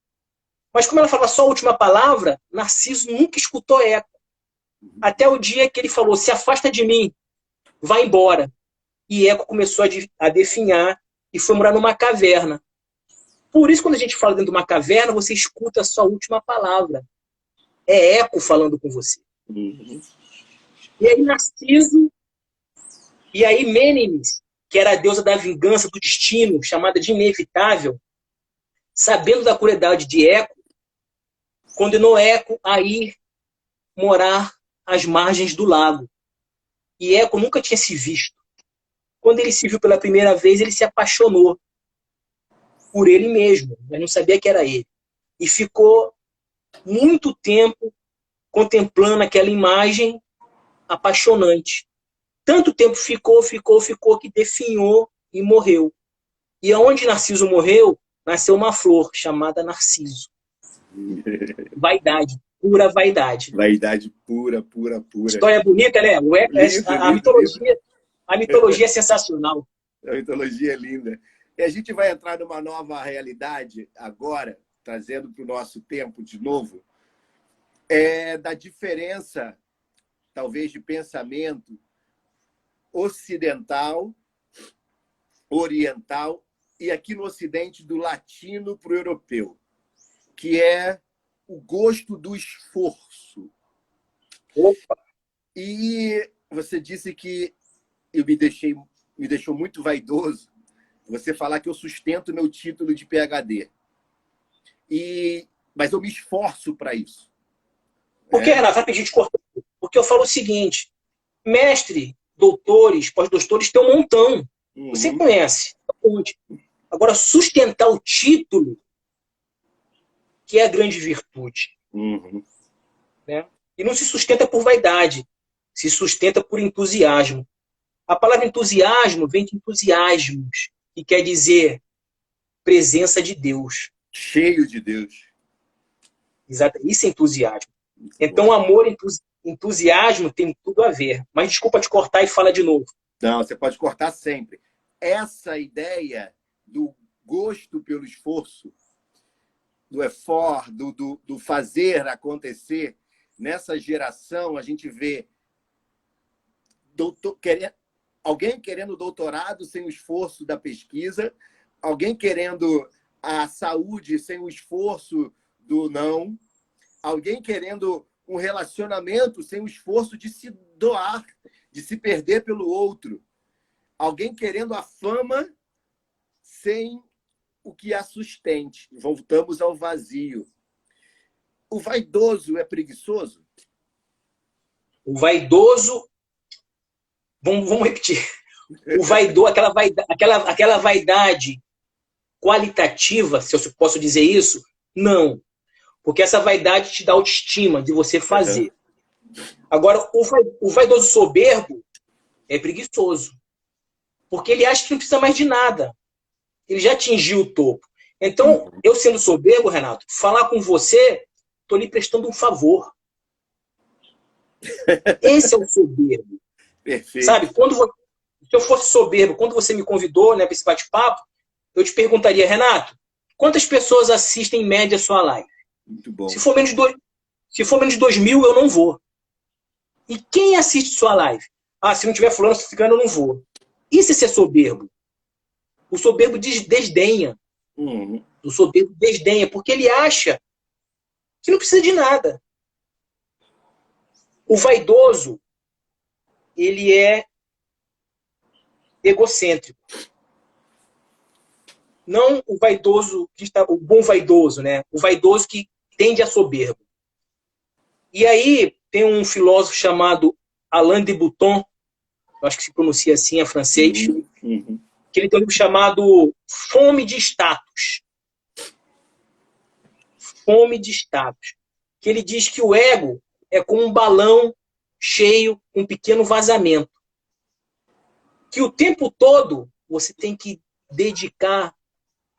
Mas como ela falava só a última palavra, Narciso nunca escutou Eco. Até o dia que ele falou, se afasta de mim, vai embora. E Eco começou a definhar e foi morar numa caverna. Por isso, quando a gente fala dentro de uma caverna, você escuta a sua última palavra. É Eco falando com você. E aí Narciso, e aí Mênimes, que era a deusa da vingança, do destino, chamada de inevitável, sabendo da crueldade de Eco, condenou Eco a ir morar às margens do lago. E Eco nunca tinha se visto. Quando ele se viu pela primeira vez, ele se apaixonou por ele mesmo, mas não sabia que era ele. E ficou muito tempo contemplando aquela imagem apaixonante. Tanto tempo ficou, que definhou e morreu. E onde Narciso morreu, nasceu uma flor chamada Narciso. Vaidade, pura vaidade. Vaidade pura, pura, pura. História bonita, né? Lindo, A lindo, mitologia, lindo. a mitologia é sensacional. A mitologia é linda. E a gente vai entrar numa nova realidade agora, trazendo para o nosso tempo de novo, da diferença, talvez, de pensamento ocidental, oriental e aqui no Ocidente do latino para o europeu, que é o gosto do esforço. Opa. E você disse que eu me deixou muito vaidoso você falar que eu sustento meu título de PhD. Mas eu me esforço para isso. Porque, Renato, rapidinho te cortando. Porque eu falo o seguinte, mestre, doutores, pós-doutores tem um montão. Você conhece. Agora, sustentar o título, que é a grande virtude. Né? E não se sustenta por vaidade, se sustenta por entusiasmo. A palavra entusiasmo vem de entusiasmos, que quer dizer presença de Deus. Cheio de Deus. Exato, isso é entusiasmo. Então, amor e entusiasmo tem tudo a ver. Mas desculpa te cortar e fala de novo. Não, você pode cortar sempre. Essa ideia do gosto pelo esforço, do effort, do fazer acontecer, nessa geração a gente vê alguém querendo doutorado sem o esforço da pesquisa, alguém querendo a saúde sem o esforço do não, alguém querendo um relacionamento sem o esforço de se doar, de se perder pelo outro, alguém querendo a fama sem o que a sustente. Voltamos ao vazio. O vaidoso é preguiçoso? O vaidoso... Vamos repetir. O vaidoso, aquela vaidade qualitativa, se eu posso dizer isso, não. Porque essa vaidade te dá autoestima de você fazer. Agora, o vaidoso soberbo é preguiçoso. Porque ele acha que não precisa mais de nada. Ele já atingiu o topo. Então, eu sendo soberbo, Renato, falar com você, estou lhe prestando um favor. Esse é o soberbo. Perfeito. Sabe, se eu fosse soberbo, quando você me convidou, né, para esse bate-papo, eu te perguntaria, Renato, quantas pessoas assistem em média a sua live? Muito bom. Se for menos de 2.000, eu não vou. E quem assiste sua live? Ah, se não tiver fulano, se ficando, eu não vou. Isso é ser soberbo. O soberbo desdenha. O soberbo desdenha, porque ele acha que não precisa de nada. O vaidoso, ele é egocêntrico. Não o vaidoso, o bom vaidoso, né? O vaidoso que tende a soberbo. E aí tem um filósofo chamado Alain de Botton, eu acho que se pronuncia assim, é francês, que ele tem um livro chamado Fome de Status. Fome de Status. Que ele diz que o ego é como um balão cheio com um pequeno vazamento. Que o tempo todo você tem que dedicar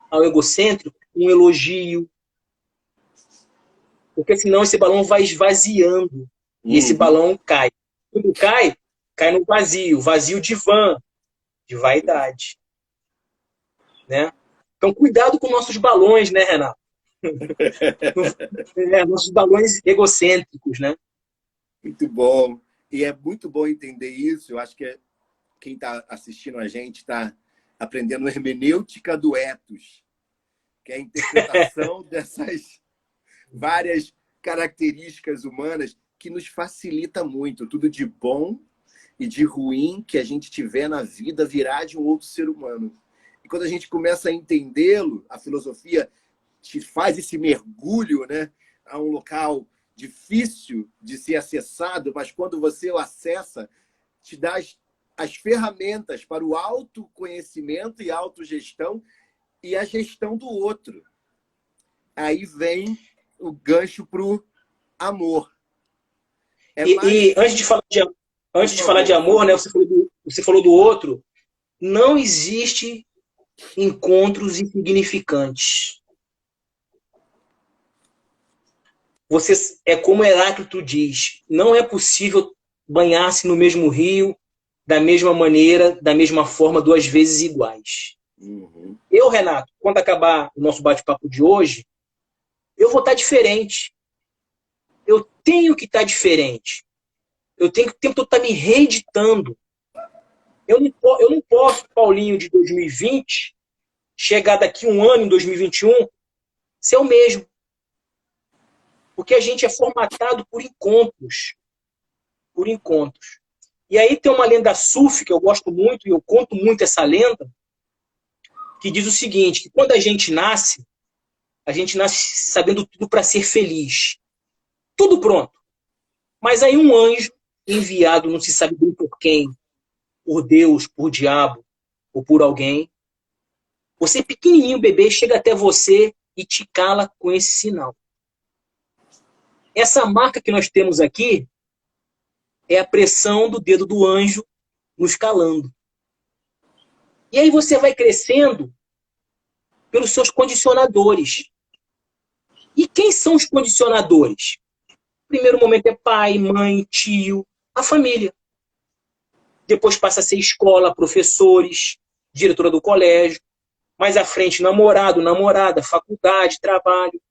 ao egocêntrico um elogio. Porque senão esse balão vai esvaziando. E esse balão cai. Quando cai, cai no vazio. Vazio de vã, de vaidade. Né? Então, cuidado com nossos balões, né, Renato? Nossos balões egocêntricos, né? Muito bom. E é muito bom entender isso. Eu acho que quem está assistindo a gente está aprendendo hermenêutica do ethos, que é a interpretação dessas várias características humanas que nos facilita muito. Tudo de bom e de ruim que a gente tiver na vida virá de um outro ser humano. E quando a gente começa a entendê-lo, a filosofia te faz esse mergulho, né, a um local difícil de ser acessado, mas quando você o acessa, te dá as ferramentas para o autoconhecimento e autogestão e a gestão do outro. Aí vem o gancho para o amor. E antes de falar de amor, né, você falou do outro, não existe encontros insignificantes. Você, é como Heráclito diz, não é possível banhar-se no mesmo rio, da mesma maneira, da mesma forma, duas vezes iguais. Uhum. Eu, Renato, quando acabar o nosso bate-papo de hoje, eu vou estar diferente. Eu tenho que estar diferente. Eu tenho que o tempo todo estar me reeditando. Eu não posso, Paulinho de 2020, chegar daqui um ano, em 2021, ser o mesmo. Porque a gente é formatado por encontros. Por encontros. E aí tem uma lenda sufi que eu gosto muito, e eu conto muito essa lenda, que diz o seguinte, que quando a gente nasce sabendo tudo para ser feliz. Tudo pronto. Mas aí um anjo enviado, não se sabe bem por quem, por Deus, por diabo, ou por alguém, você pequenininho, bebê, chega até você e te cala com esse sinal. Essa marca que nós temos aqui é a pressão do dedo do anjo nos calando. E aí você vai crescendo pelos seus condicionadores. E quem são os condicionadores? No primeiro momento é pai, mãe, tio, a família. Depois passa a ser escola, professores, diretora do colégio. Mais à frente, namorado, namorada, faculdade, trabalho.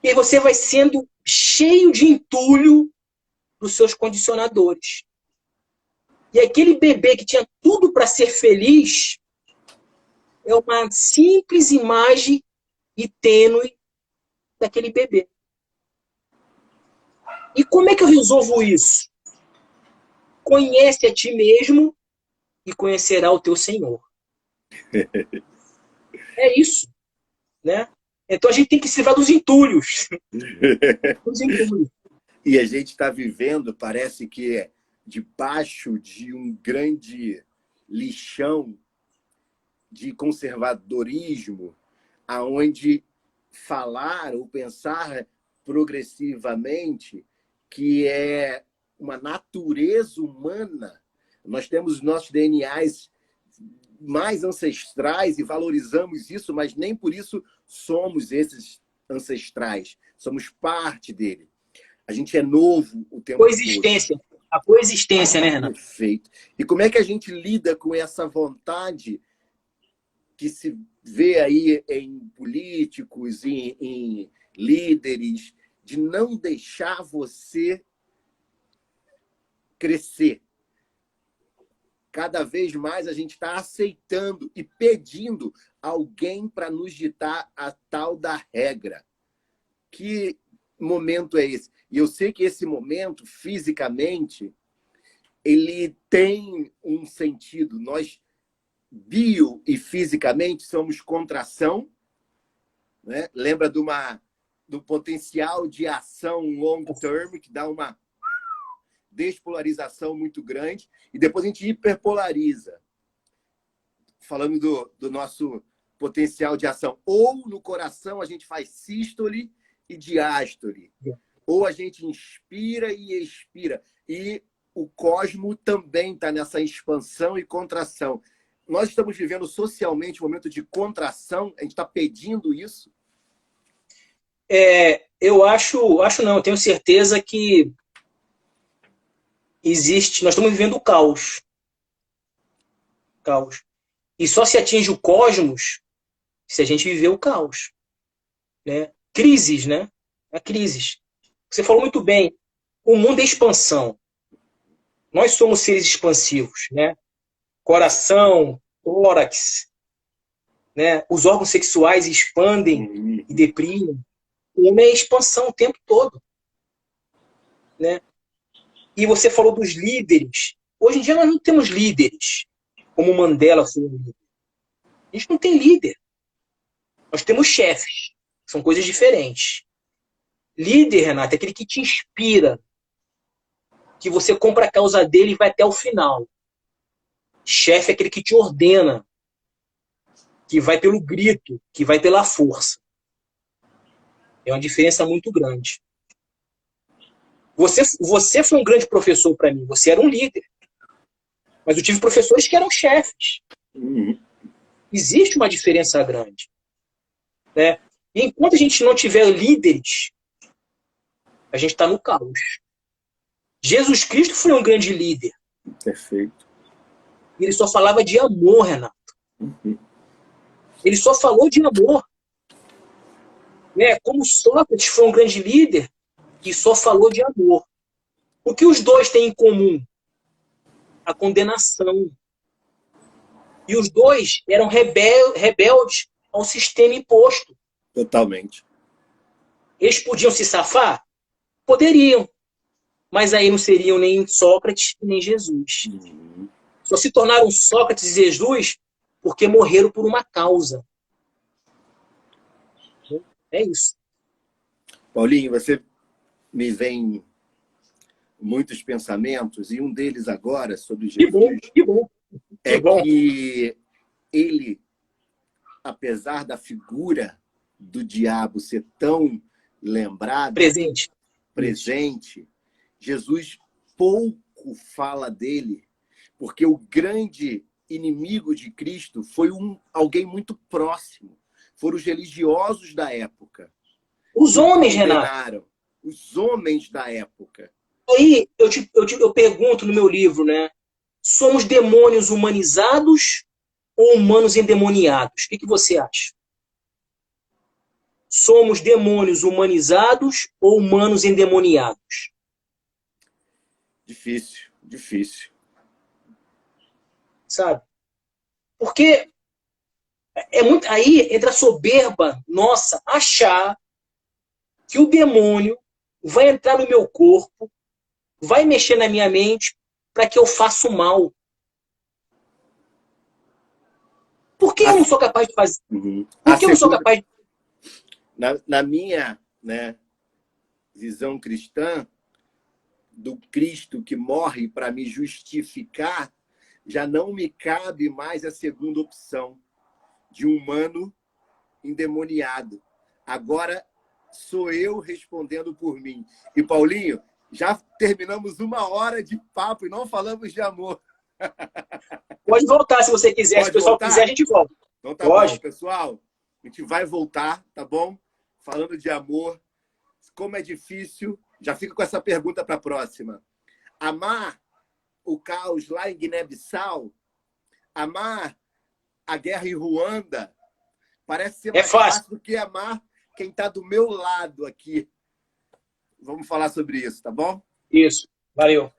E aí você vai sendo cheio de entulho dos seus condicionadores. E aquele bebê que tinha tudo para ser feliz é uma simples imagem e tênue daquele bebê. E como é que eu resolvo isso? Conhece a ti mesmo e conhecerá o teu Senhor. É isso, né? Então a gente tem que se livrar dos entulhos. Dos entulhos. E a gente está vivendo, parece que é debaixo de um grande lixão de conservadorismo, aonde falar ou pensar progressivamente que é uma natureza humana. Nós temos nossos DNAs mais ancestrais e valorizamos isso, mas nem por isso somos esses ancestrais. Somos parte dele. A gente é novo o tempo Coexistência. todo. A coexistência, né, Renato? Perfeito. E como é que a gente lida com essa vontade que se vê aí em políticos, em líderes, de não deixar você crescer? Cada vez mais a gente está aceitando e pedindo alguém para nos ditar a tal da regra. Que momento é esse? E eu sei que esse momento, fisicamente, ele tem um sentido. Nós, bio e fisicamente, somos contração, né? Lembra do potencial de ação long term, que dá uma despolarização muito grande, e depois a gente hiperpolariza, falando do nosso potencial de ação. Ou no coração a gente faz sístole e diástole, ou a gente inspira e expira. E o cosmo também está nessa expansão e contração. Nós estamos vivendo socialmente um momento de contração, a gente está pedindo isso? Eu acho não, eu tenho certeza que existe, nós estamos vivendo o caos. Caos. E só se atinge o cosmos se a gente viver o caos. Né? Crises, né? A crises. Você falou muito bem, o mundo é expansão. Nós somos seres expansivos, né? Coração, tórax, né? Os órgãos sexuais expandem e deprimem. O homem é expansão o tempo todo. Né? E você falou dos líderes. Hoje em dia nós não temos líderes, como Mandela foi um líder. A gente não tem líder. Nós temos chefes. São coisas diferentes. Líder, Renato, é aquele que te inspira, que você compra a causa dele e vai até o final. Chefe é aquele que te ordena, que vai pelo grito, que vai pela força. É uma diferença muito grande. Você foi um grande professor para mim, você era um líder. Mas eu tive professores que eram chefes. Existe uma diferença grande. Né? E enquanto a gente não tiver líderes, a gente está no caos. Jesus Cristo foi um grande líder. Perfeito. Ele só falava de amor, Renato. Ele só falou de amor. Né? Como Sócrates foi um grande líder e só falou de amor. O que os dois têm em comum? A condenação. E os dois eram rebeldes ao sistema imposto. Totalmente. Eles podiam se safar? Poderiam. Mas aí não seriam nem Sócrates nem Jesus. Só se tornaram Sócrates e Jesus porque morreram por uma causa. É isso. Paulinho, você me vem muitos pensamentos, e um deles agora sobre Jesus Que bom. Que ele, apesar da figura do diabo ser tão lembrada, presente, Jesus pouco fala dele, porque o grande inimigo de Cristo foi alguém muito próximo. Foram os religiosos da época. Os homens, Renato. Os homens da época. Aí eu pergunto no meu livro, né? Somos demônios humanizados ou humanos endemoniados? O que você acha? Somos demônios humanizados ou humanos endemoniados? Difícil. Sabe? Porque aí entra a soberba nossa achar que o demônio vai entrar no meu corpo, vai mexer na minha mente para que eu faça o mal. Por que eu não sou capaz de fazer? Por que eu não sou capaz de... Na minha, né, visão cristã, do Cristo que morre para me justificar, já não me cabe mais a segunda opção de humano endemoniado. Agora sou eu respondendo por mim. E, Paulinho, já terminamos 1 hora de papo e não falamos de amor. Pode voltar se você quiser. Se o pessoal quiser, a gente volta. Então tá bom, pessoal. A gente vai voltar, tá bom? Falando de amor. Como é difícil. Já fica com essa pergunta para a próxima. Amar o caos lá em Guiné-Bissau, amar a guerra em Ruanda, parece ser mais fácil do que amar quem está do meu lado aqui. Vamos falar sobre isso, tá bom? Isso. Valeu.